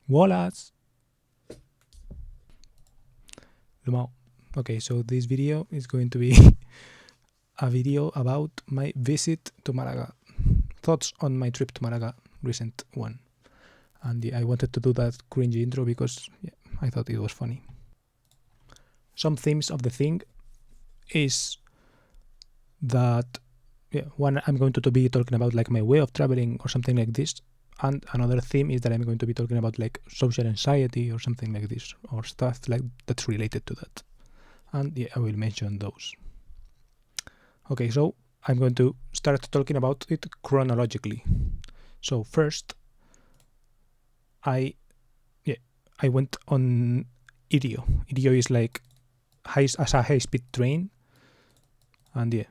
Wallace! Lumao. Okay, so this video is going to be a video about my visit to Malaga. Thoughts on my trip to Malaga, recent one. And I wanted to do that cringy intro because I thought it was funny. Some themes of the thing is that one, I'm going to be talking about like my way of traveling or something like this, and another theme is that I'm going to be talking about like social anxiety or something like this, or stuff like that's related to that, and I will mention those. Okay, so I'm going to start talking about it chronologically. So first, I went on Irio. Irio is like a high-speed train, and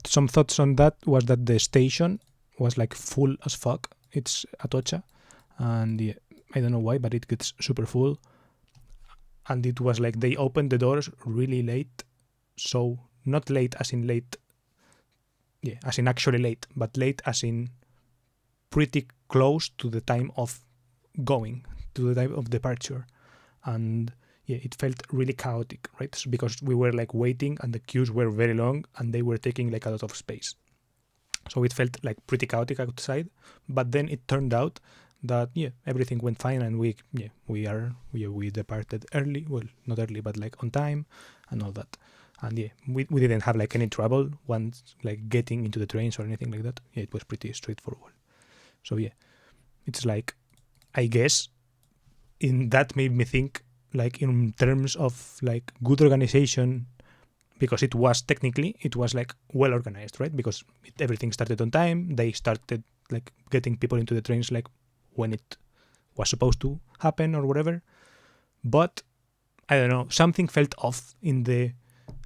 some thoughts on that was that the station was like full as fuck. It's Atocha, and I don't know why, but it gets super full. And it was like they opened the doors really late, so not late as in late, as in actually late, but late as in pretty close to the time of going, to the time of departure. And it felt really chaotic, right? So because we were like waiting and the queues were very long and they were taking like a lot of space. So it felt like pretty chaotic outside, but then it turned out that everything went fine and we departed early. Well, not early, but like on time and all that. And we didn't have like any trouble once like getting into the trains or anything like that. It was pretty straightforward. So it's like, I guess, in that made me think like in terms of like good organization, because it was like well organized, right? Because everything started on time. They started like getting people into the trains like when it was supposed to happen or whatever. But I don't know, something felt off in the,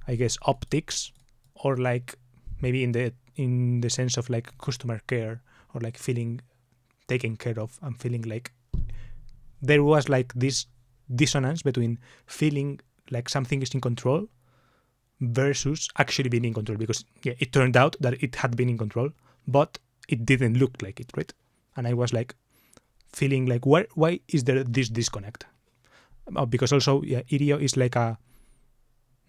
I guess, optics, or like maybe in the sense of like customer care, or like feeling taken care of. I'm feeling like there was like this dissonance between feeling like something is in control versus actually being in control, because it turned out that it had been in control, but it didn't look like it, right? And I was like feeling like, why is there this disconnect? Because also Irio is like a,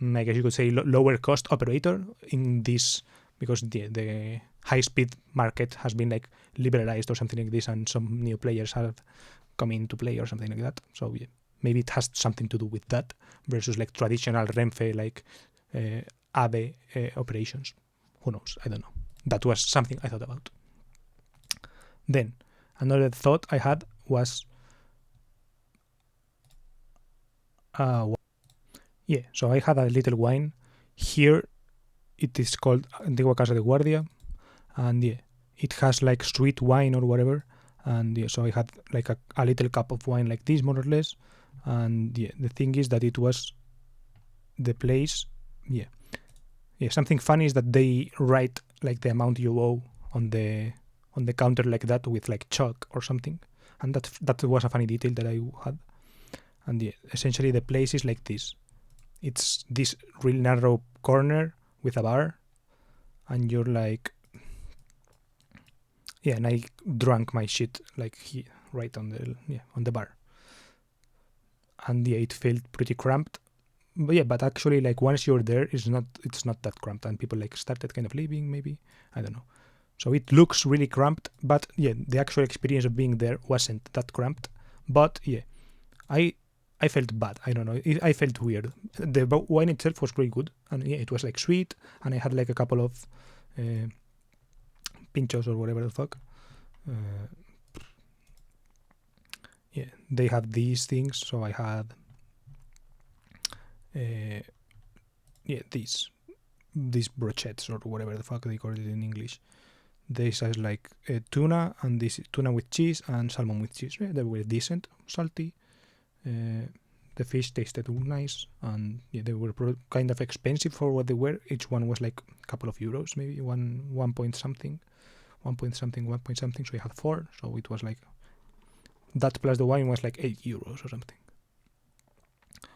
I guess you could say, lower cost operator in this, because the high speed market has been like liberalized or something like this, and some new players have come into play or something like that. So maybe it has something to do with that versus like traditional Renfe like AVE operations. Who knows? I don't know. That was something I thought about. Then another thought I had was so I had a little wine here. It is called Antigua Casa de Guardia, and it has like sweet wine or whatever. And so I had like a little cup of wine like this, more or less. And the thing is that it was the place. Something funny is that they write like the amount you owe on the counter like that with like chalk or something, and that was a funny detail that I had. And essentially the place is like this. It's this really narrow corner with a bar, and you're like, and I drank my shit like right on the bar, and it felt pretty cramped. But actually, like once you're there, it's not that cramped, and people like started kind of leaving. Maybe, I don't know. So it looks really cramped, but the actual experience of being there wasn't that cramped. But I felt bad. I don't know. I felt weird. The wine itself was pretty good, and it was like sweet, and I had like a couple of pinchos or whatever the fuck. They have these things, so I had these brochettes or whatever the fuck they call it in English. This is like tuna, and this tuna with cheese and salmon with cheese. They were decent, salty. The fish tasted nice, and they were kind of expensive for what they were. Each one was like a couple of euros, maybe one point something. So we had 4. So it was like that plus the wine was like 8 euros or something,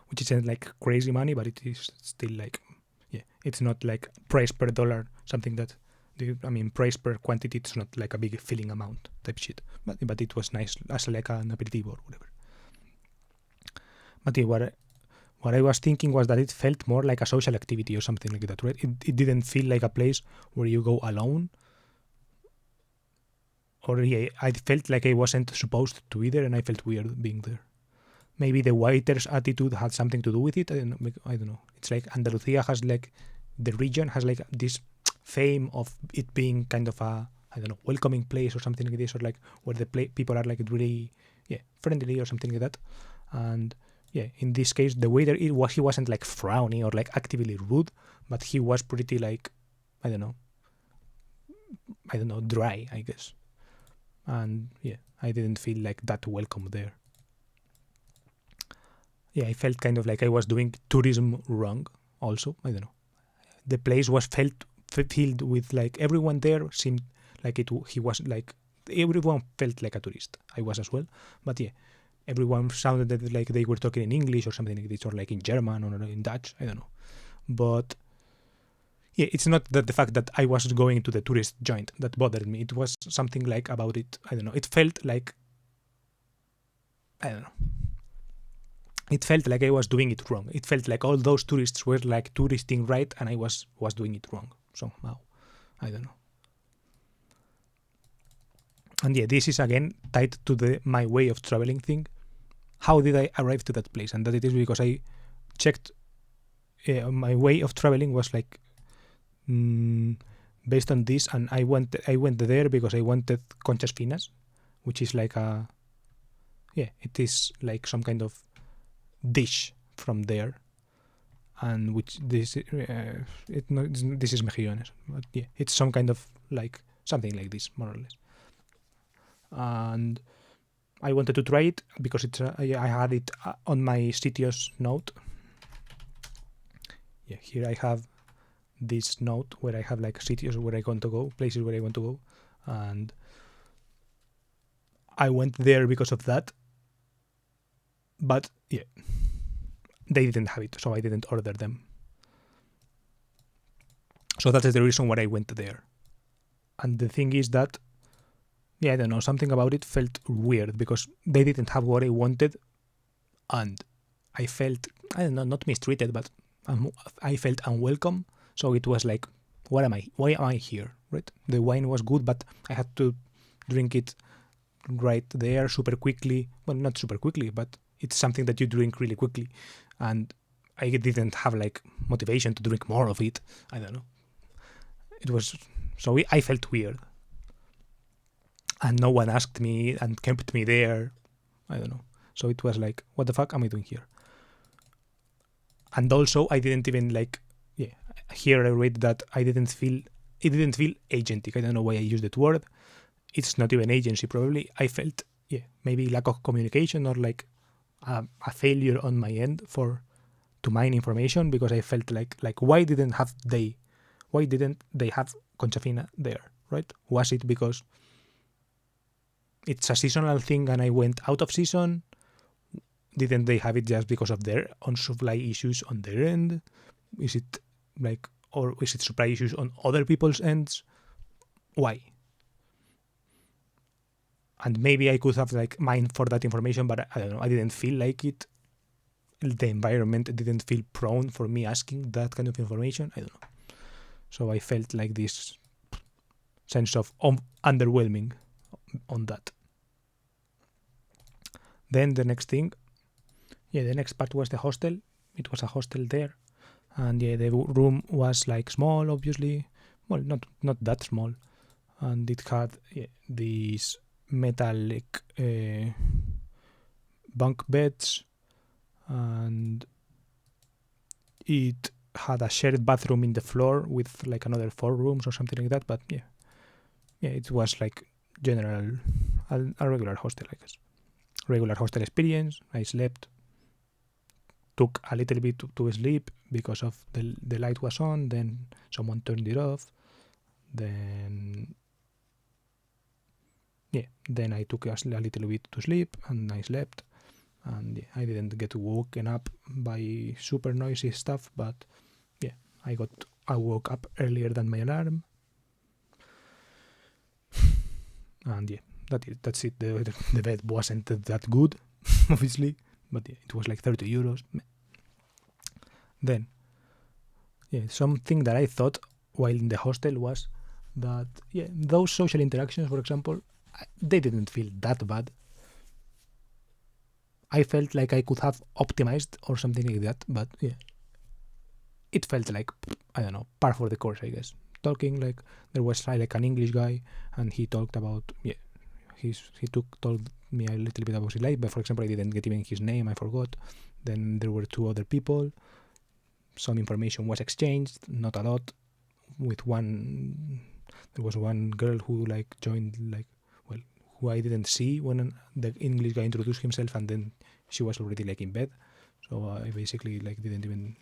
which isn't like crazy money, but it is still like it's not like price per dollar, something that I mean, price per quantity, it's not like a big filling amount type shit. But it was nice as like an aperitivo or whatever. But yeah, what I was thinking was that it felt more like a social activity or something like that, right? It didn't feel like a place where you go alone. Or yeah, I felt like I wasn't supposed to be there, and I felt weird being there. Maybe the waiter's attitude had something to do with it. I don't know. It's like Andalusia has like, the region has like this fame of it being kind of a, I don't know, welcoming place or something like this, or like where the people are like really, friendly or something like that. And yeah, in this case, the waiter, he wasn't like frowny or like actively rude, but he was pretty like, I don't know, dry, I guess. And yeah, I didn't feel like that welcome there. Yeah, I felt kind of like I was doing tourism wrong also. I don't know. The place was filled with like, everyone there seemed like he was like, everyone felt like a tourist. I was as well. But yeah, everyone sounded like they were talking in English or something like this, or like in German or in Dutch. I don't know. But yeah, it's not that the fact that I was going to the tourist joint that bothered me. It was something like about it. I don't know. It felt like, I don't know. It felt like I was doing it wrong. It felt like all those tourists were like touristing right, and I was doing it wrong somehow. I don't know. And yeah, this is again tied to my way of traveling thing. How did I arrive to that place? And that it is because I checked. My way of traveling was like based on this, and I went there because I wanted conchas finas, which is like it is like some kind of dish from there, and which this this is mejillones, but yeah, it's some kind of like something like this, more or less. And I wanted to try it because I had it on my sitios note. Yeah, here I have this note where I have like sitios where I want to go, places where I want to go, and I went there because of that. But yeah, they didn't have it, so I didn't order them. So that is the reason why I went there. And the thing is that, I don't know, something about it felt weird because they didn't have what I wanted, and I felt, I don't know, not mistreated, but I felt unwelcome. So it was like, why am I here, right? The wine was good, but I had to drink it right there super quickly. Well, not super quickly, but it's something that you drink really quickly, and I didn't have like motivation to drink more of it. I don't know. It was, so I felt weird, and no one asked me and kept me there. I don't know. So it was like, what the fuck am I doing here? And also, I didn't even like, here I read that it didn't feel agentic. I don't know why I used that word. It's not even agency, probably. I felt, maybe lack of communication or like a failure on my end to mine information, because I felt like why didn't they have concha fina there, right? Was it because it's a seasonal thing and I went out of season? Didn't they have it just because of their own supply issues on their end? Is it like, or is it supply issues on other people's ends? Why? And maybe I could have like mined for that information, but I don't know. I didn't feel like it. The environment didn't feel prone for me asking that kind of information. I don't know. So I felt like this sense of underwhelming on that. Then the next thing, the next part was the hostel. It was a hostel there, and the room was like small, obviously. Well, not that small, and it had these metallic bunk beds, and it had a shared bathroom in the floor with like another 4 rooms or something like that. But it was like a regular hostel, I guess. Regular hostel experience. I slept, took a little bit to sleep because of the light was on, then someone turned it off, then I took a little bit to sleep and I slept, and I didn't get woken up by super noisy stuff, but I woke up earlier than my alarm. And yeah, that's it. The bed wasn't that good, obviously, but yeah, it was like 30 euros. Then, yeah, something that I thought while in the hostel was that, yeah, those social interactions, for example, they didn't feel that bad. I felt like I could have optimized or something like that, but yeah, it felt like, I don't know, par for the course, I guess. Talking like there was like an English guy, and he talked about, yeah, he told me a little bit about his life, but for example, I didn't get even his name, I forgot. Then there were two other people. Some information was exchanged, not a lot. With one, there was one girl who like joined, like, well, who I didn't see when the English guy introduced himself, and then she was already like in bed. So I basically like didn't even.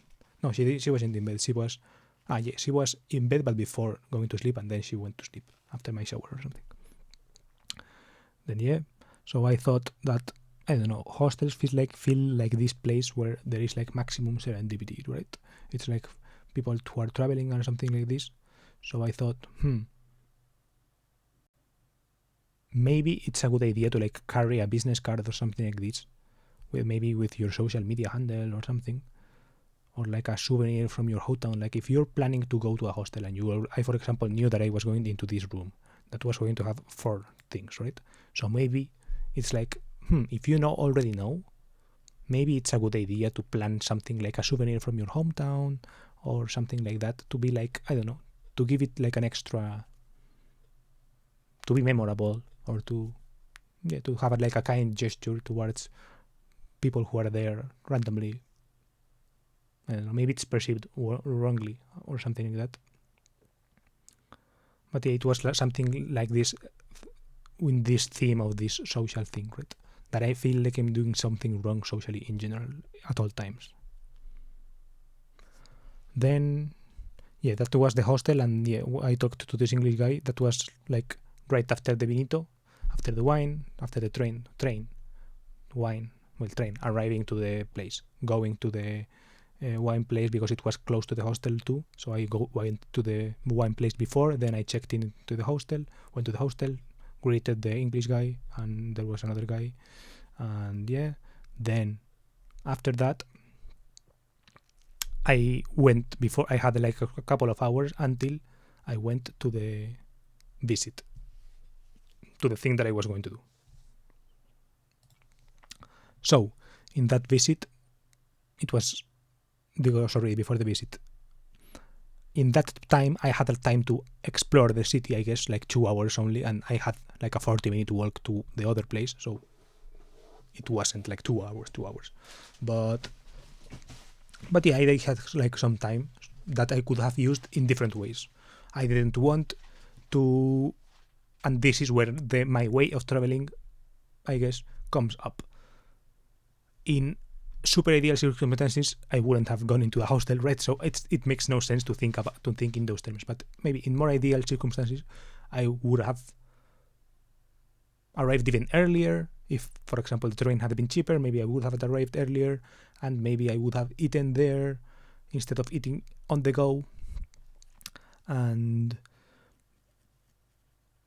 No, she wasn't in bed. She was, she was in bed, but before going to sleep, and then she went to sleep after my shower or something. Then yeah, so I thought that, I don't know, hostels feel like this place where there is like maximum serendipity, right? It's like people who are traveling or something like this. So I thought, maybe it's a good idea to like carry a business card or something like this, maybe with your social media handle or something, or like a souvenir from your hometown. Like if you're planning to go to a hostel and I, for example, knew that I was going into this room that was going to have 4 things, right? So maybe it's like, if you already know, maybe it's a good idea to plan something like a souvenir from your hometown or something like that, to be like, I don't know, to give it like an extra, to be memorable, or to have like a kind gesture towards people who are there randomly. I don't know, maybe it's perceived wrongly or something like that. But yeah, it was something like this, in this theme of this social thing, right? That I feel like I'm doing something wrong socially in general at all times. Then, yeah, that was the hostel, and yeah, I talked to this English guy. That was like right after the Vinito, after the wine, after the train, arriving to the place, going to the wine place because it was close to the hostel too. So I went to the wine place before, then I checked in to the hostel, went to the hostel, greeted the English guy, and there was another guy, and yeah, then after that I went, before I had like a couple of hours until I went to the visit, to the thing that I was going to do. So in that visit, it was before the visit. In that time, I had a time to explore the city, I guess, like 2 hours only, and I had like a 40-minute walk to the other place, so it wasn't like 2 hours. But yeah, I had like some time that I could have used in different ways. I didn't want to, and this is where my way of traveling, I guess, comes up. In super ideal circumstances, I wouldn't have gone into a hostel, right? So it makes no sense to think in those terms. But maybe in more ideal circumstances, I would have arrived even earlier. If, for example, the train had been cheaper, maybe I would have arrived earlier, and maybe I would have eaten there instead of eating on the go. And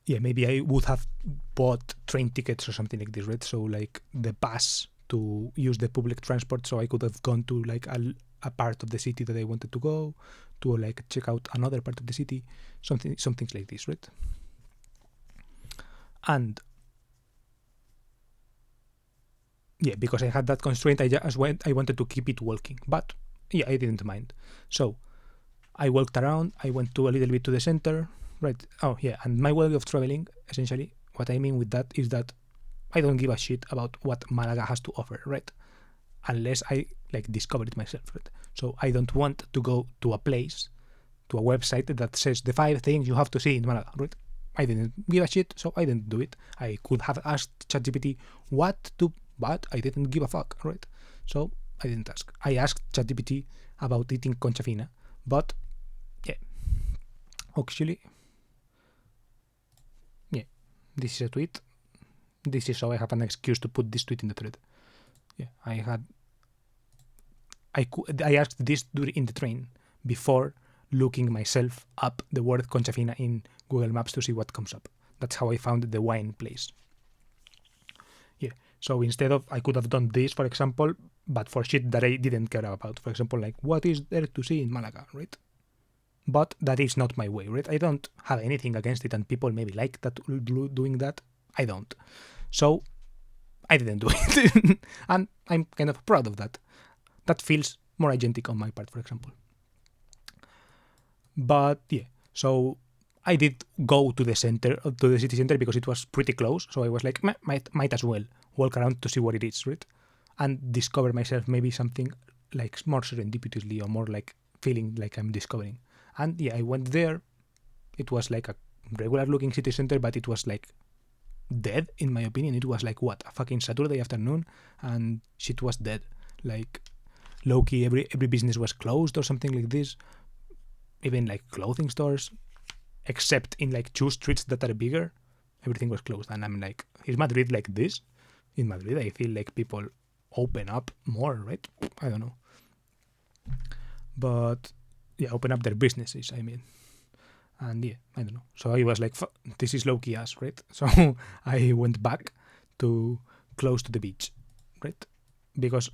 yeah, maybe I would have bought train tickets or something like this, right? So like the pass to use the public transport, so I could have gone to like a part of the city that I wanted to go to, like check out another part of the city, some things like this, right? And yeah, because I had that constraint, I wanted to keep it walking, but yeah, I didn't mind. So I walked around, I went to a little bit to the center, right? Oh yeah, and my way of traveling, essentially, what I mean with that is that I don't give a shit about what Malaga has to offer, right? Unless I like discover it myself, right? So I don't want to go to a place, to a website that says the 5 things you have to see in Malaga, right? I didn't give a shit, so I didn't do it. I could have asked ChatGPT what to, but I didn't give a fuck, right? So I didn't ask. I asked ChatGPT about eating concha fina, but yeah, actually, yeah, this is a tweet. This is how I have an excuse to put this tweet in the thread. Yeah, I asked this in the train before looking myself up the word concha fina in Google Maps to see what comes up. That's how I found the wine place. Yeah. So instead of, I could have done this, for example, but for shit that I didn't care about. For example, like, what is there to see in Malaga, right? But that is not my way, right? I don't have anything against it, and people maybe like that doing that. I don't. So I didn't do it. And I'm kind of proud of that. That feels more agentic on my part, for example. But yeah, so I did go to the center, to the city center, because it was pretty close. So I was like, might as well walk around to see what it is, right? And discover myself maybe something like more serendipitously, or more like feeling like I'm discovering. And yeah, I went there. It was like a regular looking city center, but it was like dead, in my opinion. It was like, what, a fucking Saturday afternoon, and shit was dead. Like, low-key, every business was closed or something like this. Even like clothing stores, except in like 2 streets that are bigger, everything was closed. And I'm like, is Madrid like this? In Madrid, I feel like people open up more, right? I don't know. But yeah, open up their businesses, I mean. And yeah, I don't know. So I was like, this is low-key ass, right? So I went back to close to the beach, right? Because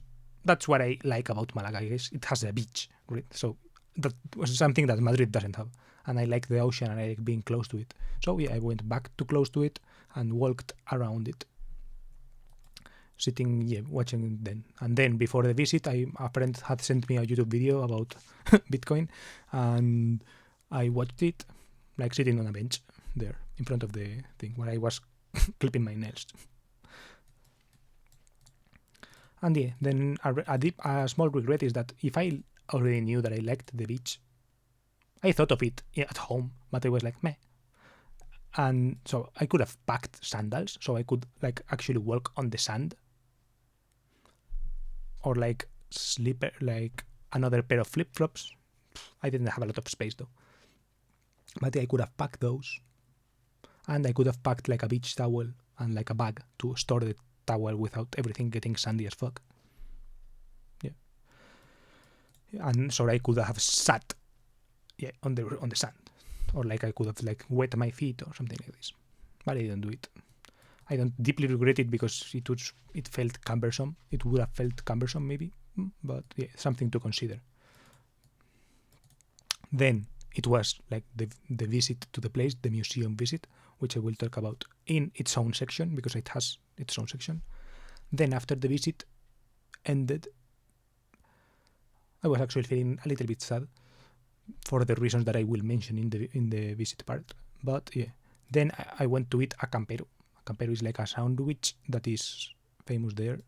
that's what I like about Malaga, I guess. It has a beach, right? So that was something that Madrid doesn't have. And I like the ocean, and I like being close to it. So yeah, I went back to close to it and walked around it, sitting, yeah, watching then. And then before the visit, a friend had sent me a YouTube video about Bitcoin, and I watched it, like sitting on a bench there in front of the thing where I was clipping my nails. And yeah, then a small regret is that if I already knew that I liked the beach, I thought of it at home, but I was like, meh. And so I could have packed sandals, so I could like actually walk on the sand, or like slipper, like another pair of flip-flops. I didn't have a lot of space though, but I could have packed those, and I could have packed like a beach towel and like a bag to store the towel without everything getting sandy as fuck. Yeah, and so I could have sat, yeah, on the sand, or like I could have like wet my feet or something like this, but I didn't do it. I don't deeply regret it because it felt cumbersome. It would have felt cumbersome maybe, but yeah, something to consider. Then it was like the visit to the place, the museum visit, which I will talk about in its own section because it has its own section. Then after the visit ended, I was actually feeling a little bit sad for the reasons that I will mention in the visit part. But yeah, then I went to eat a campero. Campero is like a sandwich that is famous there,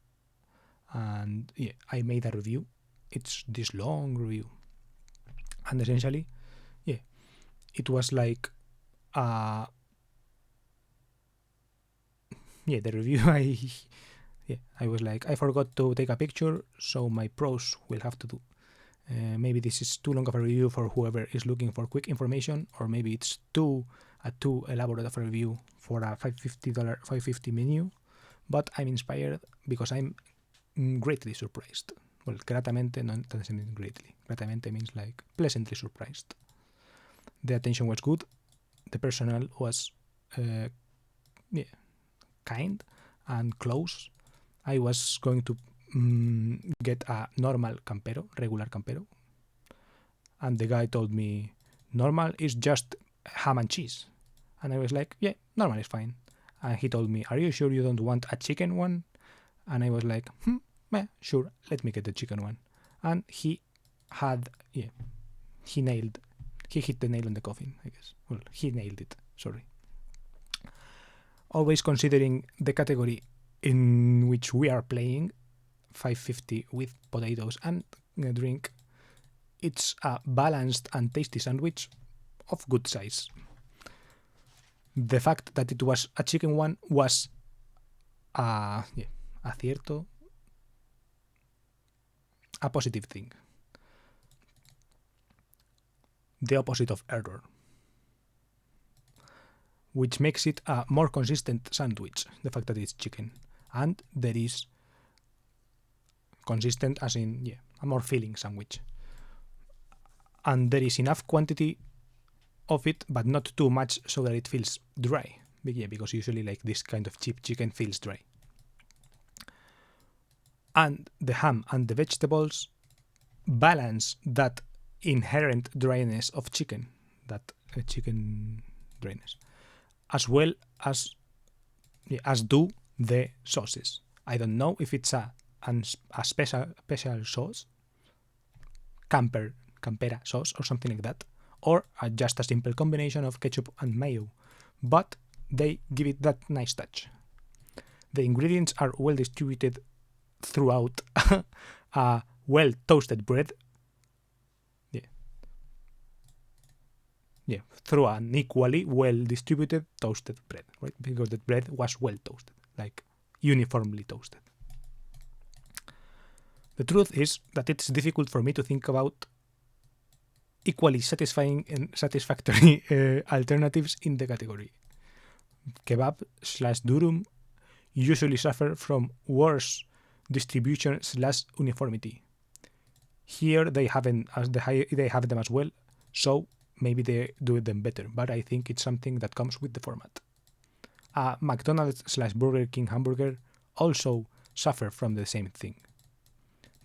and yeah, I made a review. It's this long review, and essentially, yeah, it was like, yeah, the review. I was like, I forgot to take a picture, so my pros will have to do. Maybe this is too long of a review for whoever is looking for quick information, or maybe it's too elaborate of a review for a $550 menu, but I'm inspired because I'm greatly surprised. Well, gratamente no doesn't mean greatly. Gratamente means like pleasantly surprised. The attention was good. The personnel was kind and close. I was going to get a normal campero, regular campero, and the guy told me normal is just ham and cheese, and I was like, yeah, normal is fine. And he told me, are you sure you don't want a chicken one? And I was like, sure, let me get the chicken one. And he hit the nail on the coffin, I guess. Well, he nailed it, sorry. Always considering the category in which we are playing, $5.50 with potatoes and a drink, it's a balanced and tasty sandwich of good size. The fact that it was a chicken one was acierto, a positive thing. The opposite of error, which makes it a more consistent sandwich, the fact that it's chicken. And there is consistent as in, a more filling sandwich. And there is enough quantity of it, but not too much so that it feels dry. Yeah, because usually like this kind of cheap chicken feels dry. And the ham and the vegetables balance that inherent dryness of chicken, that chicken dryness, as well as do the sauces. I don't know if it's a special sauce, campera sauce or something like that, or just a simple combination of ketchup and mayo, but they give it that nice touch. The ingredients are well distributed throughout a well toasted bread. Yeah, through an equally well distributed toasted bread, right? Because the bread was well toasted, like uniformly toasted. The truth is that it's difficult for me to think about equally satisfying and satisfactory alternatives in the category. Kebab / durum usually suffer from worse distribution / uniformity. Here they haven't as they have them as well, so maybe they do them better. But I think it's something that comes with the format. A McDonald's / Burger King hamburger also suffer from the same thing.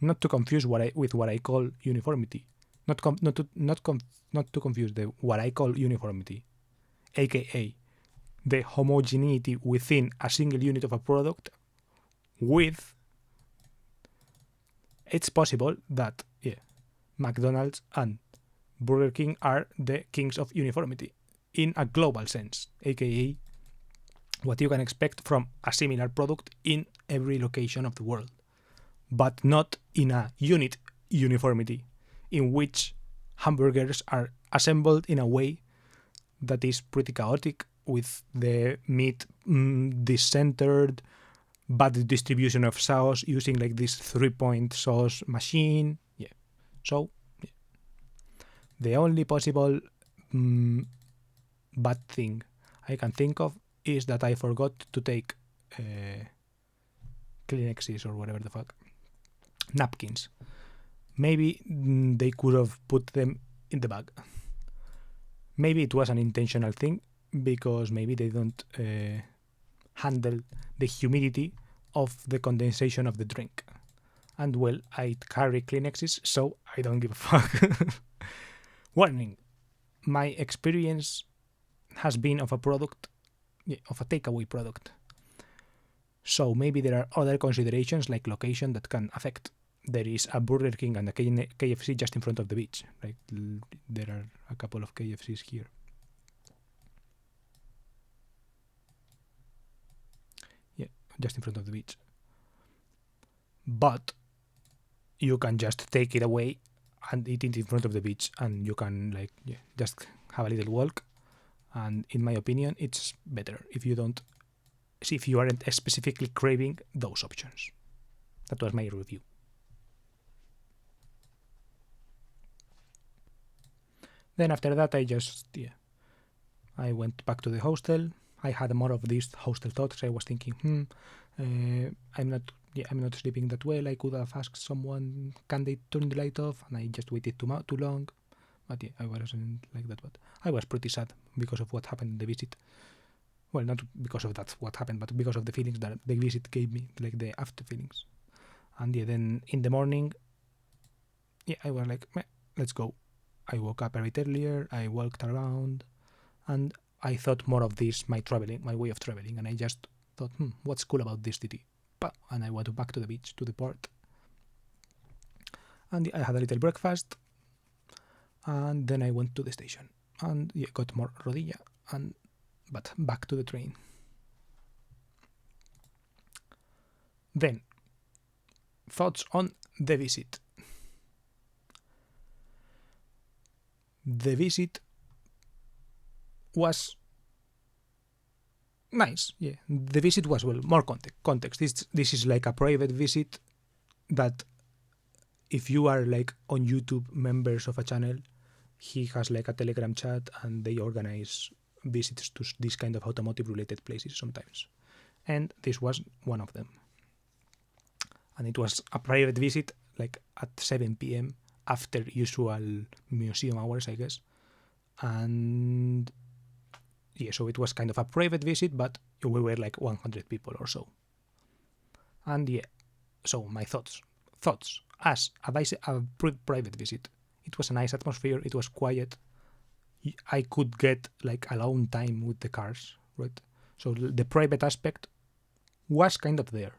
Not to confuse with what I call uniformity. Not to confuse what I call uniformity, aka the homogeneity within a single unit of a product, with it's possible that McDonald's and Burger King are the kings of uniformity in a global sense, aka what you can expect from a similar product in every location of the world, but not in a unit uniformity in which hamburgers are assembled in a way that is pretty chaotic, with the meat discentered, bad distribution of sauce using like this 3-point sauce machine. Yeah. So the only possible bad thing I can think of is that I forgot to take Kleenexes or whatever the fuck, napkins. Maybe they could have put them in the bag. Maybe it was an intentional thing, because maybe they don't handle the humidity of the condensation of the drink. And well, I carry Kleenexes, so I don't give a fuck. Warning, my experience has been of a product, of a takeaway product. So maybe there are other considerations like location that can affect. There is a Burger King and a KFC just in front of the beach. Right? There are a couple of KFCs here. Yeah, just in front of the beach. But you can just take it away and eat it in front of the beach, and you can just have a little walk. And in my opinion, it's better if you aren't specifically craving those options. That was my review. Then after that, I went back to the hostel. I had more of these hostel thoughts. I was thinking, I'm not sleeping that well. I could have asked someone, can they turn the light off? And I just waited too long. But I wasn't like that. But I was pretty sad because of what happened in the visit. Well, not because of that what happened, but because of the feelings that the visit gave me, like the after feelings. And then in the morning, I was like, let's go. I woke up a bit earlier. I walked around, and I thought more of this, my way of traveling. And I just thought, what's cool about this city? And I went back to the beach, to the port. And I had a little breakfast. And then I went to the station and got more rodilla, but back to the train. Then, thoughts on the visit. The visit was nice. Yeah, the visit was more context. This is like a private visit that, if you are like on YouTube members of a channel, he has like a Telegram chat, and they organize visits to this kind of automotive related places sometimes. And this was one of them. And it was a private visit, like at 7 p.m. after usual museum hours, I guess. And yeah, so it was kind of a private visit, but we were like 100 people or so. And yeah, so my thoughts as a private visit. It was a nice atmosphere. It was quiet. I could get like alone time with the cars, right? So the private aspect was kind of there.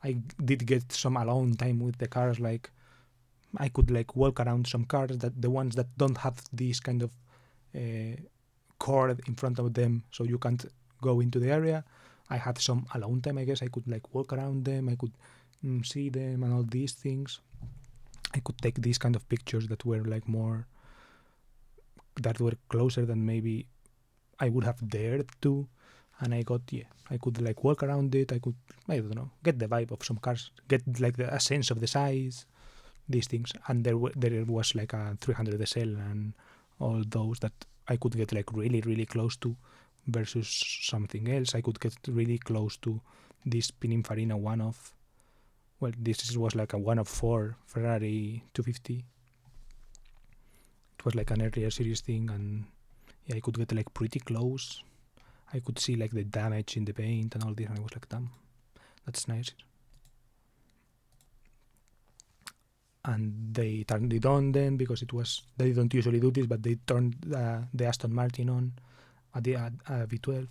I did get some alone time with the cars. Like I could like walk around some cars, that the ones that don't have this kind of cord in front of them, so you can't go into the area. I had some alone time, I guess. I could like walk around them. I could see them and all these things. I could take these kind of pictures that were like more, that were closer than maybe I would have dared to. And I could like walk around it. I could, I don't know, get the vibe of some cars, get like a sense of the size, these things. And there was like a 300 SL and all those that I could get like really, really close to, versus something else. I could get really close to this Pininfarina one of, well, this was like a 1 of 4 Ferrari 250. It was like an earlier series thing, and yeah, I could get like pretty close. I could see like the damage in the paint and all this, and I was like, damn, that's nice. And they turned it on then, because it was, they don't usually do this, but they turned the Aston Martin on at the V12.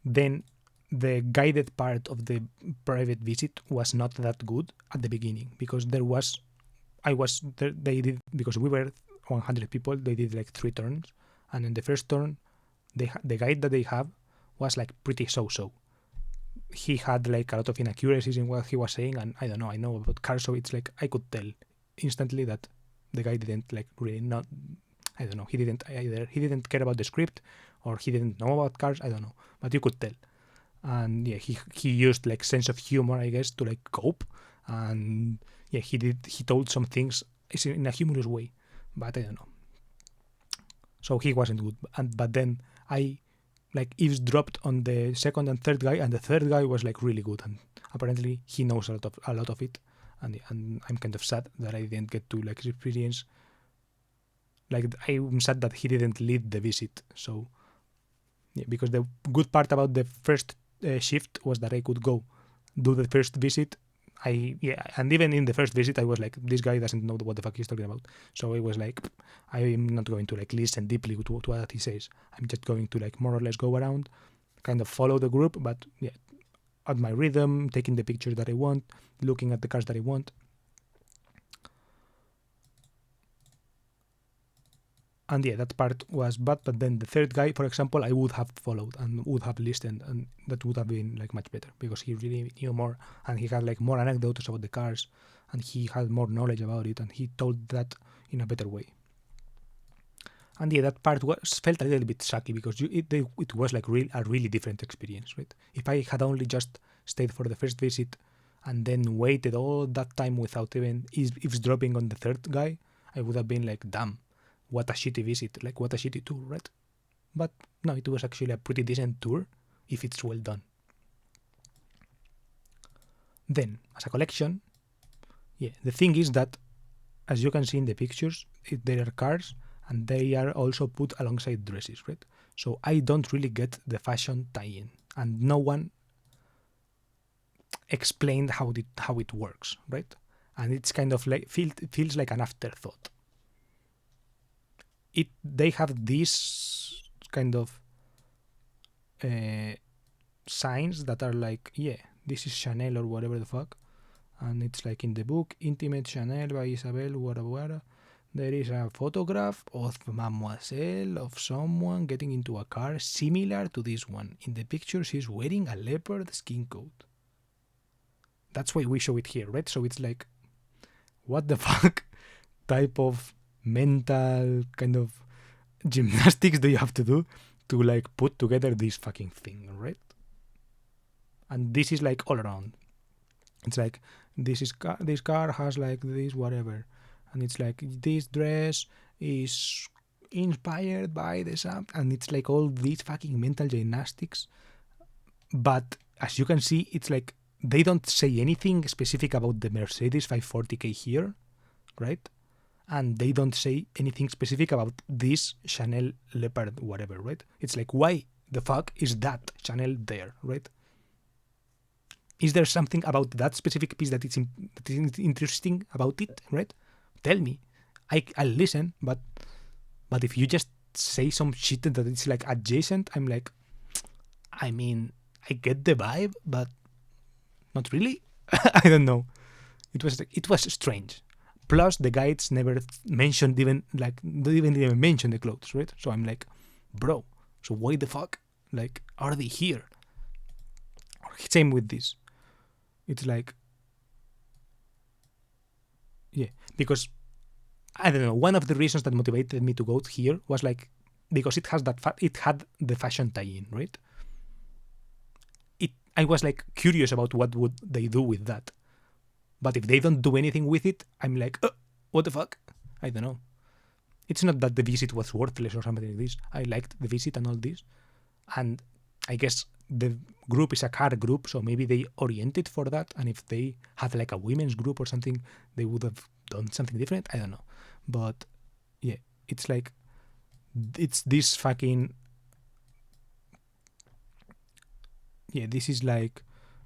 Then the guided part of the private visit was not that good at the beginning, because they did, because we were 100 people, they did like 3 turns, and in the first turn, the guide that they have was like pretty so-so. He had like a lot of inaccuracies in what he was saying, and I don't know, I know about cars, so it's like I could tell instantly that the guy didn't like really not, I don't know, he didn't care about the script, or he didn't know about cars, I don't know, but you could tell. And yeah, he used like sense of humor, I guess, to like cope, and yeah, he told some things in a humorous way, but I don't know. So he wasn't good, but then I like eavesdropped on the second and third guy, and the third guy was like really good, and apparently he knows a lot of it, and I'm kind of sad that I didn't get to like experience. Like I'm sad that he didn't lead the visit. So yeah, because the good part about the first shift was that I could go do the first visit. And even in the first visit, I was like, this guy doesn't know what the fuck he's talking about. So I was like, I'm not going to like listen deeply to what he says. I'm just going to like more or less go around, kind of follow the group, but yeah, at my rhythm, taking the pictures that I want, looking at the cars that I want. And yeah, that part was bad, but then the third guy, for example, I would have followed and would have listened, and that would have been like much better, because he really knew more, and he had like more anecdotes about the cars, and he had more knowledge about it, and he told that in a better way. And yeah, that part felt a little bit sucky, because it was like a really different experience, right? If I had only just stayed for the first visit and then waited all that time without even eavesdropping on the third guy, I would have been like, damn, what a shitty visit, like what a shitty tour, right? But no, it was actually a pretty decent tour if it's well done. Then, as a collection, yeah, the thing is that, as you can see in the pictures, there are cars, and they are also put alongside dresses, right? So I don't really get the fashion tie-in, and no one explained how it works, right? And it's kind of like feels like an afterthought. They have these kind of signs that are like, yeah, this is Chanel or whatever the fuck, and it's like in the book Intimate Chanel by Isabel Guara. There is a photograph of Mademoiselle, of someone getting into a car similar to this one. In the picture, she's wearing a leopard skin coat. That's why we show it here, right? So it's like, what the fuck type of mental kind of gymnastics do you have to do to like put together this fucking thing, right? And this is like all around. It's like this car has like this whatever, and it's like this dress is inspired by the sound, and it's like all these fucking mental gymnastics. But as you can see, it's like they don't say anything specific about the Mercedes 540k here, right? and they don't say anything specific about this Chanel leopard whatever, right? It's like, why the fuck is that Chanel there, right? Is there something about that specific piece that is interesting about it, right? Tell me. I'll listen, but if you just say some shit that is like adjacent, I'm like, I mean, I get the vibe, but not really. I don't know. It was strange. Plus, the guides never mentioned even didn't even mention the clothes, right? So I'm like, bro, so why the fuck? Like, are they here? Same with this. It's like, yeah, because I don't know. One of the reasons that motivated me to go here was like because it has it had the fashion tie-in, right? I was like curious about what would they do with that. But if they don't do anything with it, I'm like, what the fuck? I don't know. It's not that the visit was worthless or something like this. I liked the visit and all this. And I guess the group is a car group, so maybe they oriented for that. And if they had like a women's group or something, they would have done something different. I don't know. But yeah, it's like, it's this fucking, yeah, this is like,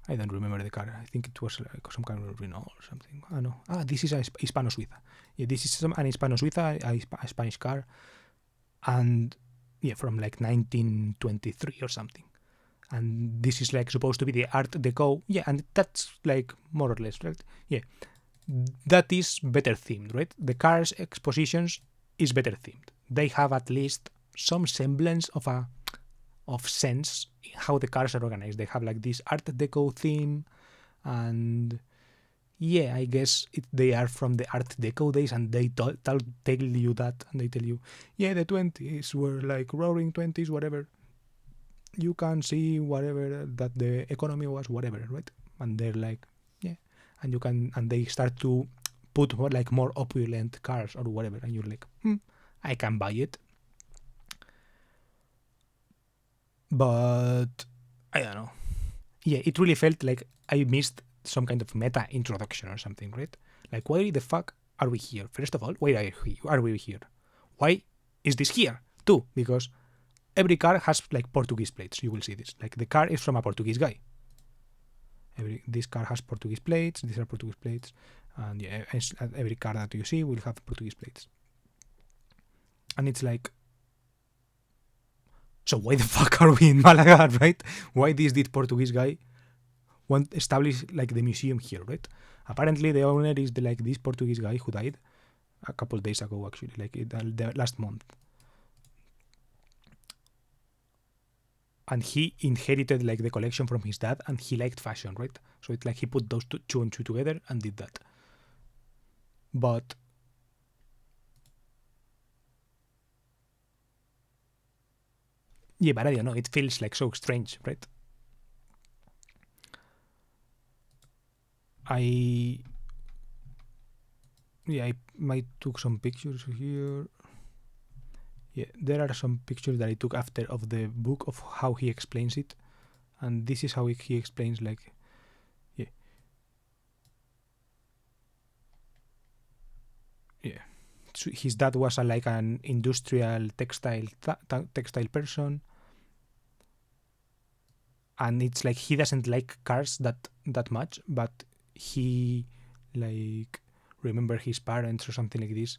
I don't remember the car. I think it was like some kind of Renault or something. I know. This is a Hispano-Suiza. Yeah, this is an Hispano-Suiza, a Spanish car. And yeah, from like 1923 or something. And this is like supposed to be the Art Deco. Yeah, and that's like more or less, right? Yeah, that is better themed, right? The cars expositions is better themed. They have at least some semblance of sense in how the cars are organized. They have like this Art Deco theme, and yeah, I guess they are from the Art Deco days, and they tell you that, and they tell you, yeah, the 20s were like roaring 20s, whatever. You can see whatever that the economy was, whatever, right? And they're like, yeah, and you can, and they start to put like more opulent cars or whatever, and you're like, I can buy it. But I don't know. Yeah, it really felt like I missed some kind of meta introduction or something, right? Like, why the fuck are we here? First of all, why are we here? Why is this here? Too, because every car has like Portuguese plates. You will see this. Like, the car is from a Portuguese guy. This car has Portuguese plates. These are Portuguese plates, and yeah, every car that you see will have Portuguese plates. And it's like, so why the fuck are we in Malaga, right? Why did this Portuguese guy want to establish like the museum here, right? Apparently the owner is this Portuguese guy who died a couple of days ago, actually, like the last month. And he inherited like the collection from his dad, and he liked fashion, right? So it's like he put those two and two together and did that. But yeah, but I don't know, it feels like so strange, right? I might took some pictures here. Yeah, there are some pictures that I took after of the book of how he explains it, and this is how he explains, like, yeah, yeah. So his dad was like an industrial textile person, and it's like he doesn't like cars that much, but he like remember his parents or something like this.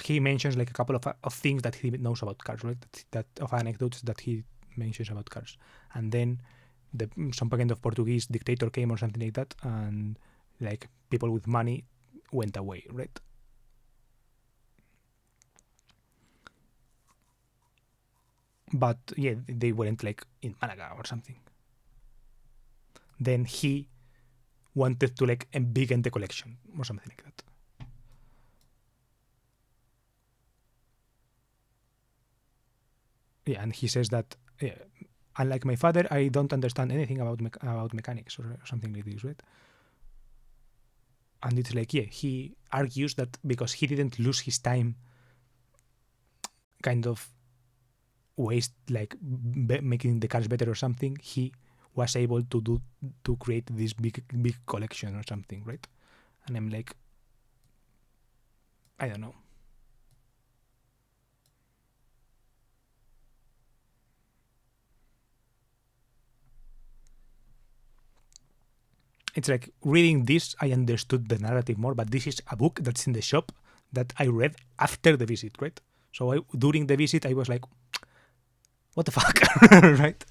He mentions like a couple of things that he knows about cars, right? That of anecdotes that he mentions about cars, and then some kind of Portuguese dictator came or something like that, and like people with money went away, right? But yeah, they weren't like in Malaga or something. Then he wanted to like embiggen the collection or something like that. Yeah, and he says that, yeah, unlike my father, I don't understand anything about mechanics or something like this, right? And it's like, yeah, he argues that because he didn't lose his time kind of waste like making the cars better or something, he was able to create this big collection or something, right? And I'm like, I don't know. It's like reading this, I understood the narrative more, but this is a book that's in the shop that I read after the visit, right? So during the visit, I was like, what the fuck, right?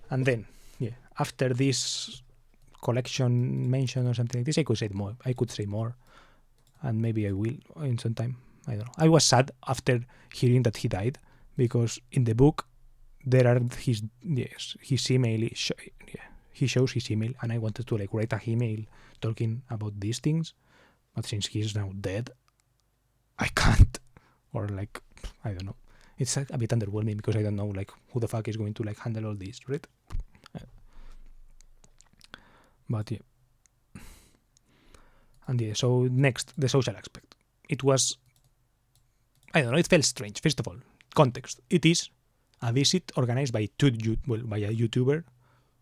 And then, yeah, after this collection mention or something like this, I could say more. And maybe I will in some time. I don't know. I was sad after hearing that he died because in the book there are his email. He shows his email, and I wanted to like write a email talking about these things, but since he's now dead, I can't. Or like I don't know. It's a bit underwhelming because I don't know like who the fuck is going to like handle all this, right? But yeah. And yeah, so next, the social aspect. It was, I don't know, it felt strange. First of all, context. It is a visit organized by by a YouTuber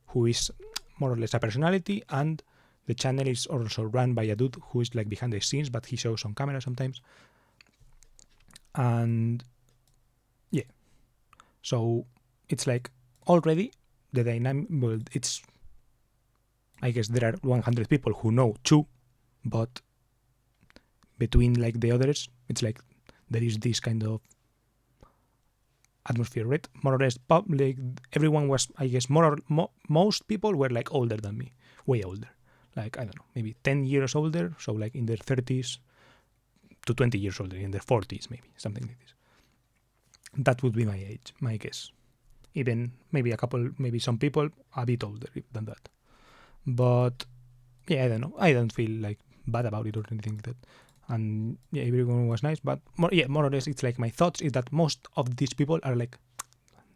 who is more or less a personality, and the channel is also run by a dude who is like behind the scenes, but he shows on camera sometimes. And yeah, so it's like already the dynamic. Well, it's, I guess there are 100 people who know too, but between like the others, it's like there is this kind of atmosphere, right? More or less, like everyone was, I guess, most people were like older than me, way older. Like I don't know, maybe 10 years older, so like in their 30s to 20 years older, in their 40s, maybe something like this. That would be my age, my guess. Even maybe maybe some people a bit older than that. But yeah, I don't know. I don't feel like bad about it or anything like that. And yeah, everyone was nice, but more or less, it's like my thoughts is that most of these people are like,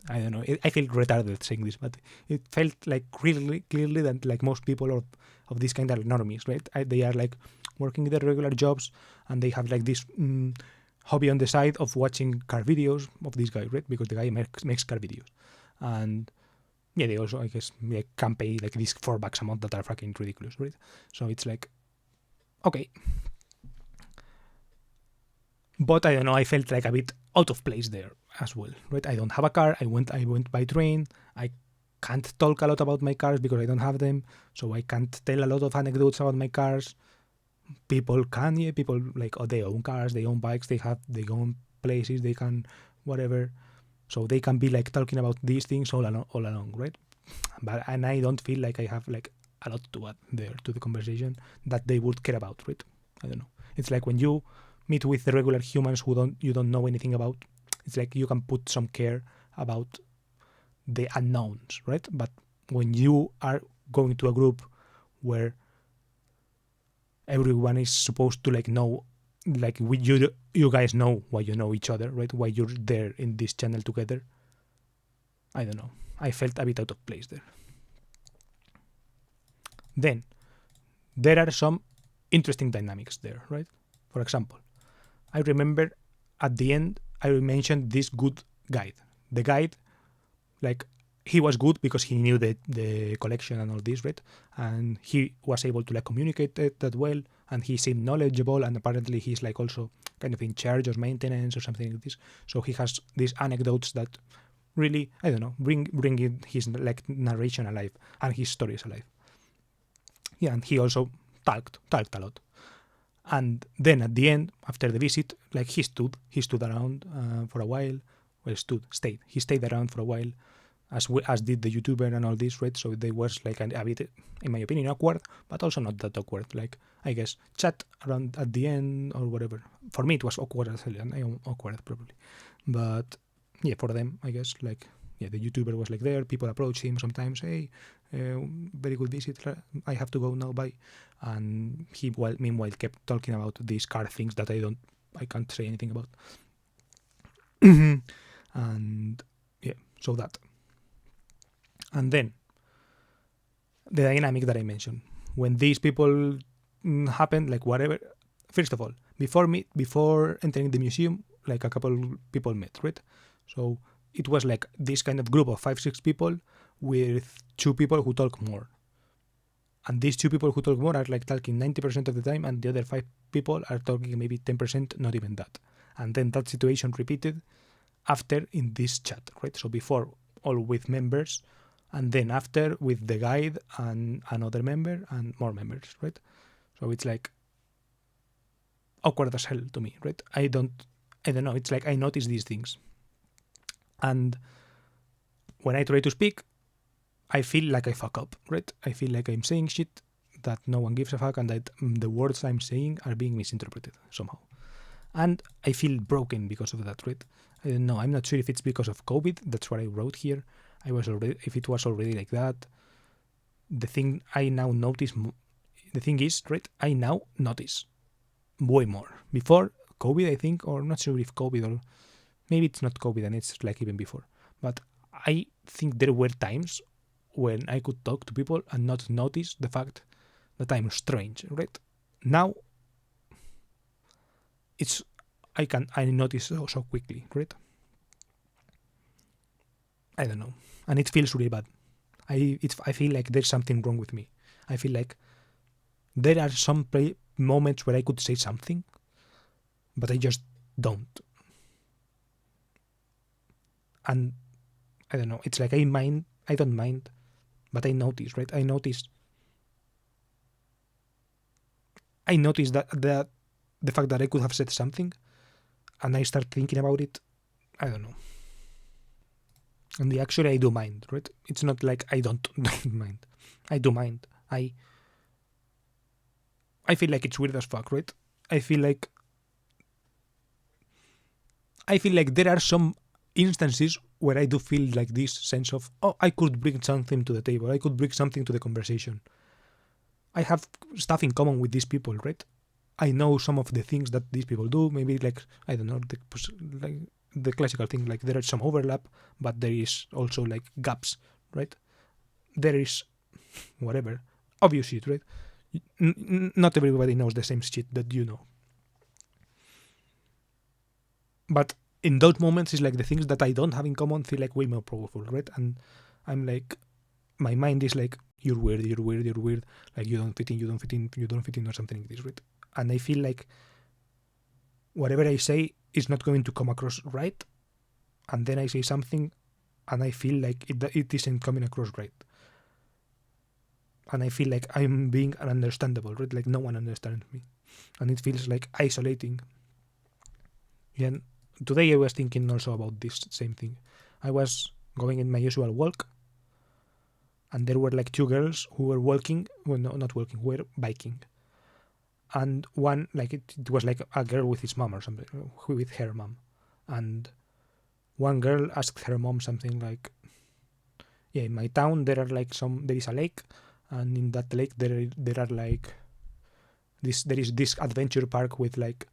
I don't know. I feel retarded saying this, but it felt like really clearly that like most people of this kind are normies, right? They are like working their regular jobs, and they have like this hobby on the side of watching car videos of this guy, right? Because the guy makes car videos, and yeah, they also, I guess, can pay like these $4 a month that are fucking ridiculous, right? So it's like, okay. But I don't know, I felt like a bit out of place there as well, right? I don't have a car. I went by train. I can't talk a lot about my cars because I don't have them, so I can't tell a lot of anecdotes about my cars. People can, yeah, people like, they own cars, they own bikes, they own places, they can whatever, so they can be like talking about these things all along, right? And I don't feel like I have like a lot to add there to the conversation that they would care about, right? I don't know. It's like when you meet with the regular humans who you don't know anything about, it's like you can put some care about the unknowns, right? But when you are going to a group where everyone is supposed to like know, like you guys know why you know each other, right? Why you're there in this channel together. I don't know. I felt a bit out of place there. Then there are some interesting dynamics there, right? For example, I remember at the end I mentioned this good guide. The guide, like, he was good because he knew the collection and all this, right? And he was able to like communicate it that well, and he seemed knowledgeable, and apparently he's like also kind of in charge of maintenance or something like this. So he has these anecdotes that really, I don't know, bring his like narration alive and his stories alive. Yeah, and he also talked a lot. And then at the end, after the visit, like he stood around for a while. Well, stayed. He stayed around for a while, as did the YouTuber and all this, right? So they was like a bit, in my opinion, awkward, but also not that awkward. Like, I guess, chat around at the end or whatever. For me, it was awkward as hell, and I am awkward probably. But yeah, for them, I guess, like, yeah, the YouTuber was like there. People approach him sometimes. Hey, very good visit. I have to go now. Bye. And he, meanwhile, kept talking about these car things that I can't say anything about. And yeah, so that. And then the dynamic that I mentioned, when these people happen, like whatever. First of all, before entering the museum, like a couple people met, right? So it was like this kind of group of 5-6 people with 2 people who talk more. And these 2 people who talk more are like talking 90% of the time, and the other 5 people are talking maybe 10%, not even that. And then that situation repeated after in this chat, right? So before all with members, and then after with the guide and another member and more members, right? So it's like awkward as hell to me, right? I don't know. It's like I notice these things. And when I try to speak, I feel like I fuck up, right? I feel like I'm saying shit that no one gives a fuck, and that the words I'm saying are being misinterpreted somehow. And I feel broken because of that, right? I don't know. I'm not sure if it's because of COVID. That's what I wrote here. If it was already like that. The thing I now notice, the thing is, right? I now notice way more. Before COVID, I think, or I'm not sure if COVID, or maybe it's not COVID and it's like even before. But I think there were times when I could talk to people and not notice the fact that I'm strange, right? Now I notice so quickly, right? I don't know, and it feels really bad. I feel like there's something wrong with me. I feel like there are some moments where I could say something, but I just don't. And I don't know. It's like I don't mind, but I notice, right? I notice that the fact that I could have said something, and I start thinking about it. I don't know. And actually, I do mind, right? It's not like I don't mind. I do mind. I feel like it's weird as fuck, right? I feel like there are some instances where I do feel like this sense of, oh, I could bring something to the table. I could bring something to the conversation. I have stuff in common with these people, right? I know some of the things that these people do. Maybe like, I don't know, like the classical thing, like there is some overlap, but there is also like gaps, right? There is whatever, obvious shit, right? Not everybody knows the same shit that you know. But in those moments, it's like the things that I don't have in common feel like way more powerful, right? And I'm like, my mind is like, you're weird, like you don't fit in, or something like this, right? And I feel like whatever I say is not going to come across right, and then I say something and I feel like it isn't coming across right. And I feel like I'm being ununderstandable, right? Like no one understands me. And it feels like isolating. And today I was thinking also about this same thing. I was going in my usual walk, and there were like 2 girls who were walking, well, no, not walking, were biking. And one, like it was like a girl with his mom or something, with her mom. And one girl asked her mom something like, yeah, in my town there is a lake, and in that lake there are like there is this adventure park with like,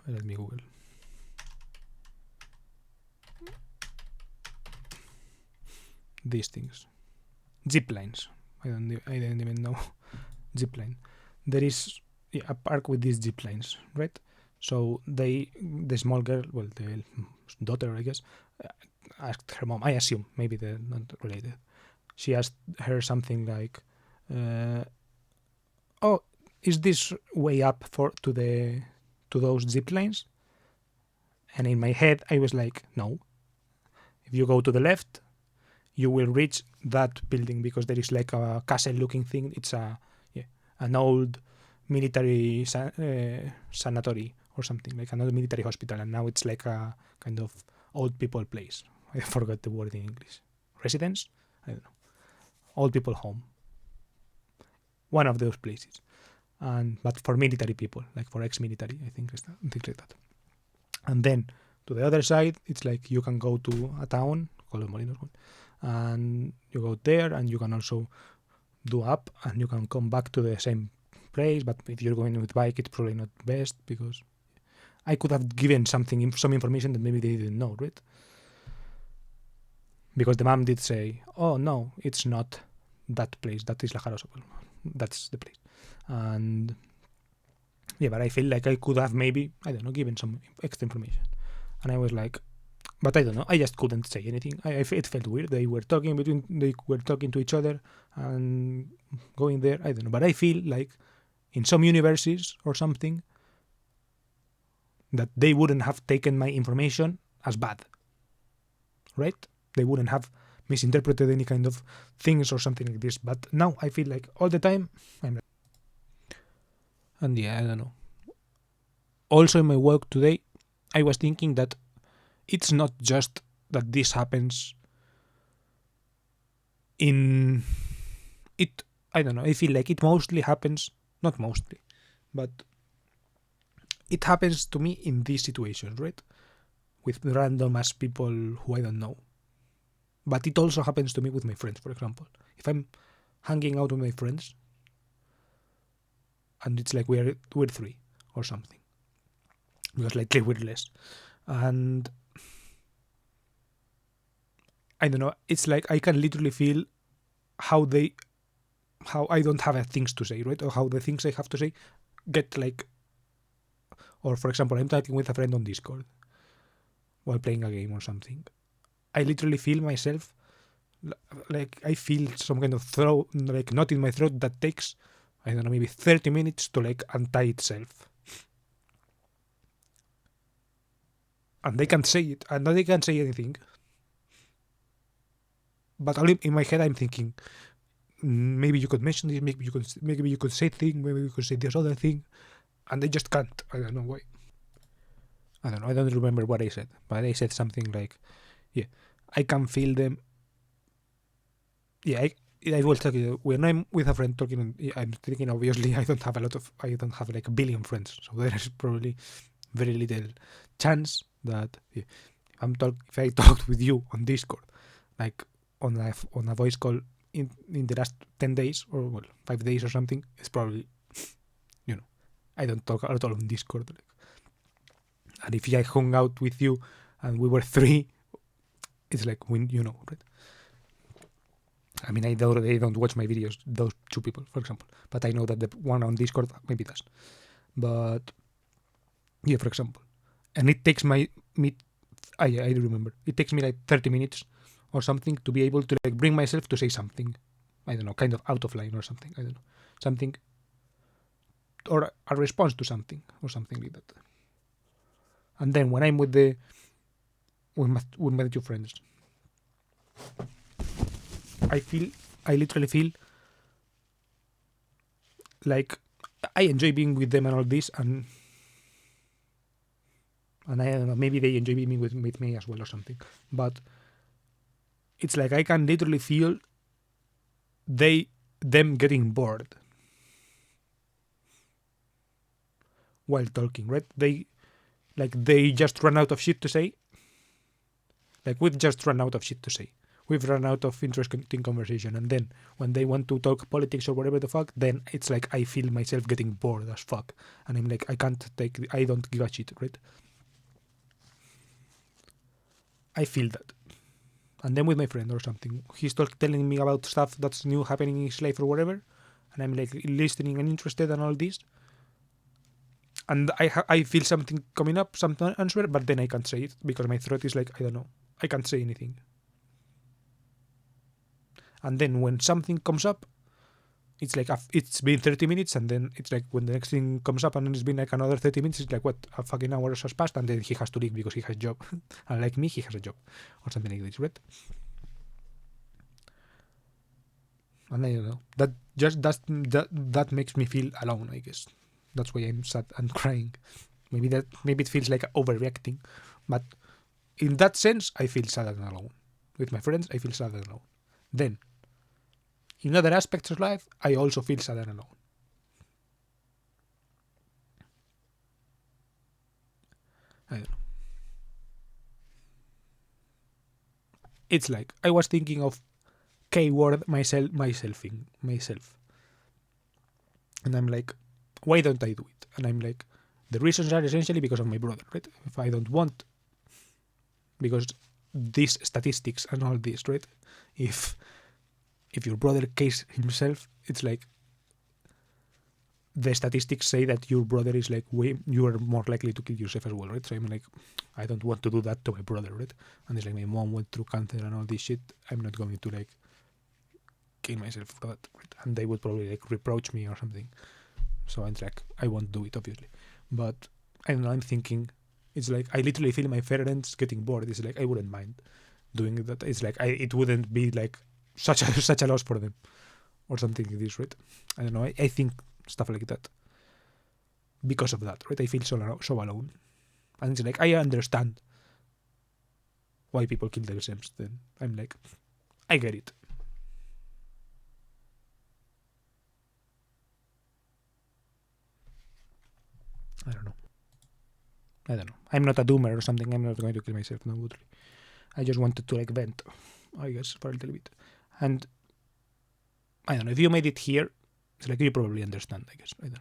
let me Google. These things. Zip lines. I don't even know. Zip line. There is a park with these zip lines, right? So the small girl, well, the daughter, I guess, asked her mom. I assume, maybe they're not related. She asked her something like, "Oh, is this way up to those zip lines?" And in my head, I was like, "No. If you go to the left, you will reach that building, because there is like a castle-looking thing. It's an old military sanatory or something, like another military hospital, and now it's like a kind of old people place. I forgot the word in English. Residence? I don't know. Old people home. One of those places. But for military people, like for ex-military, I think, things like that. And then to the other side, it's like you can go to a town called Molinos, and you go there, and you can also do up, and you can come back to the same place. But if you're going with bike, it's probably not best, because I could have given some information that maybe they didn't know, right? Because the mom did say, "Oh no, it's not that place. That is La Jarosa. That's the place." And yeah, but I feel like I could have maybe, I don't know, given some extra information. And I was like, But I don't know. I just couldn't say anything. It felt weird. They were talking to each other and going there. I don't know. But I feel like in some universes or something that they wouldn't have taken my information as bad, right? They wouldn't have misinterpreted any kind of things or something like this. But now I feel like all the time I'm like, and yeah, I don't know. Also in my work today, I was thinking that it's not just that this happens in it. I don't know. I feel like it mostly happens, not mostly, but it happens to me in these situations, right? With random ass people who I don't know. But it also happens to me with my friends, for example. If I'm hanging out with my friends and it's like we're three or something, because lately we're less, and I don't know, it's like I can literally feel how I don't have things to say, right? Or how the things I have to say get like, or for example, I'm talking with a friend on Discord while playing a game or something. I literally feel myself, like I feel some kind of throat, like knot in my throat that takes, I don't know, maybe 30 minutes to like untie itself. And they can't say it, and they can't say anything. But in my head, I'm thinking, maybe you could mention this, maybe you could say thing, maybe you could say this other thing, and they just can't. I don't know why. I don't know. I don't remember what I said, but I said something like, "Yeah, I can feel them." Yeah, I will tell you when I'm with a friend talking. I'm thinking obviously I don't have like a billion friends, so there is probably very little chance that if I talked with you on Discord, like on a voice call in the last 10 days or 5 days or something, it's probably, I don't talk at all on Discord. And if I hung out with you and we were three, it's like when right? I mean, they don't watch my videos, those two people, for example, but I know that the one on Discord maybe does. But yeah, for example, and it takes I remember it takes me like 30 minutes or something to be able to like bring myself to say something. I don't know, kind of out of line or something. I don't know, something or a response to something or something like that. And then when I'm with my two friends, I literally feel like I enjoy being with them and all this, and I don't know, maybe they enjoy being with me as well or something. But it's like I can literally feel them getting bored while talking, right? They just run out of shit to say. Like we've just run out of shit to say. We've run out of interesting conversation, and then when they want to talk politics or whatever the fuck, then it's like I feel myself getting bored as fuck, and I'm like I don't give a shit, right? I feel that. And then with my friend or something, he's telling me about stuff that's new happening in his life or whatever, and I'm like listening and interested and all this, and I feel something coming up, some answer, but then I can't say it because my throat is like, I don't know, I can't say anything. And then when something comes up, it's like it's been 30 minutes, and then it's like when the next thing comes up and then it's been like another 30 minutes, it's like what, a fucking hour has passed, and then he has to leave because he has a job. And like me, he has a job or something like this, right? And I don't know, that makes me feel alone, I guess. That's why I'm sad and crying. Maybe it feels like overreacting, but in that sense, I feel sad and alone. With my friends, I feel sad and alone. Then, in other aspects of life, I also feel sad and alone. I don't know. It's like I was thinking of K-word myself, and I'm like, why don't I do it? And I'm like, the reasons are essentially because of my brother, right? If I don't want, because these statistics and all this, right? If your brother case himself, it's like the statistics say that your brother is like you are more likely to kill yourself as well, right? So I'm like, I don't want to do that to my brother, right? And it's like my mom went through cancer and all this shit. I'm not going to like kill myself for that, right? And they would probably like reproach me or something. So it's like I won't do it, obviously. But I don't know. I'm thinking, it's like I literally feel my parents getting bored. It's like I wouldn't mind doing that. It's like it wouldn't be like such a loss for them or something like this, right? I don't know. I think stuff like that because of that, right? I feel so alone, and it's like I understand why people kill themselves. Then I'm like, I get it. I don't know. I'm not a doomer or something. I'm not going to kill myself. No, literally. I just wanted to like vent, I guess, for a little bit. And I don't know, if you made it here, it's like you probably understand, I guess. I don't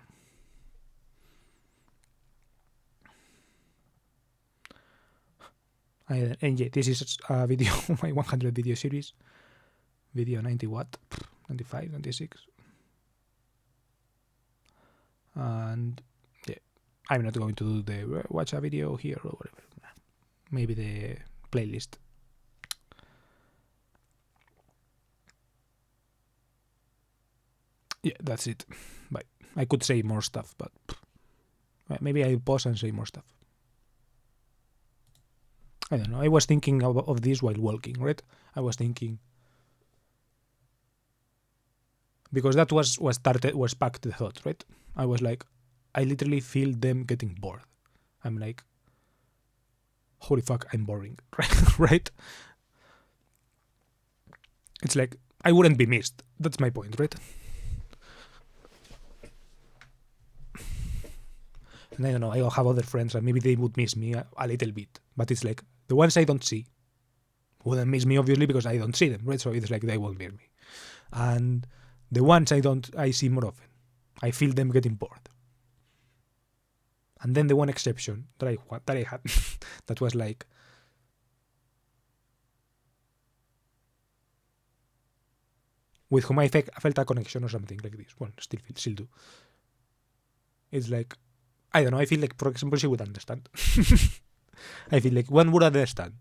know. And yeah, this is a video, my 100 video series. Video 90 what? 95, 96. And yeah, I'm not going to do the watch a video here or whatever. Maybe the playlist. Yeah, that's it. But I could say more stuff, but maybe I'll pause and say more stuff. I don't know. I was thinking of this while walking, right? I was thinking because that was packed the thought, right? I was like, I literally feel them getting bored. I'm like, holy fuck, I'm boring, right? It's like I wouldn't be missed. That's my point, right? And I don't know. I have other friends, and maybe they would miss me a little bit. But it's like the ones I don't see wouldn't miss me, obviously, because I don't see them, right? So it's like they won't miss me. And the ones I see more often, I feel them getting bored. And then the one exception that I had, that was like, with whom I felt a connection or something like this. Well, still do. It's like, I don't know. I feel like, for example, she would understand. I feel like one would understand.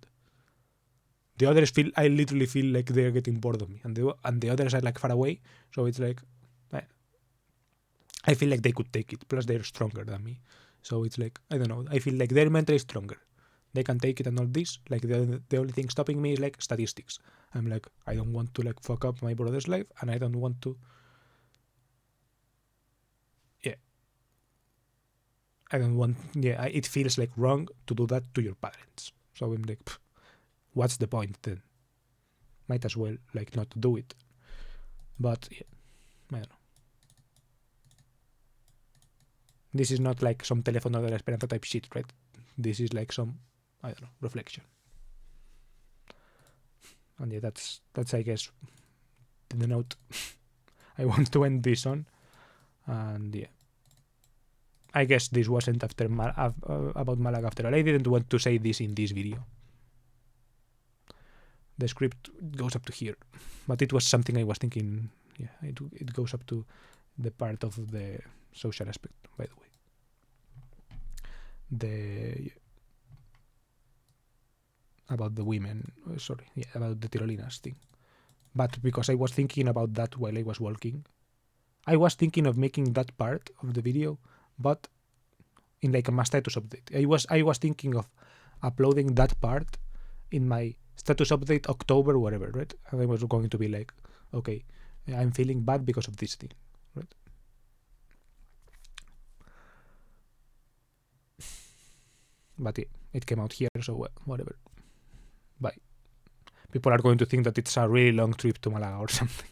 The others I literally feel like they're getting bored of me, and the others are like far away. So it's like, I feel like they could take it. Plus, they're stronger than me. So it's like, I don't know. I feel like they're mentally stronger. They can take it and all this. Like the only thing stopping me is like statistics. I'm like, I don't want to like fuck up my brother's life, and I don't want to. Yeah. I don't want. Yeah, it feels like wrong to do that to your parents. So I'm like, what's the point then? Might as well like not do it. But yeah, I don't know. This is not like some teléfono de la esperanza type shit, right? This is like some, I don't know, reflection. And yeah, that's I guess the note I want to end this on. And yeah, I guess this wasn't about Malaga after all. I didn't want to say this in this video. The script goes up to here, but it was something I was thinking. Yeah, it goes up to the part of the social aspect, by the way. About the women, about the tirolinas thing. But because I was thinking about that while I was walking, I was thinking of making that part of the video, but in like my status update. I was thinking of uploading that part in my status update October, whatever, right? And I was going to be like, okay, I'm feeling bad because of this thing, right? But it came out here, so whatever. Bye. People are going to think that it's a really long trip to Malaga or something.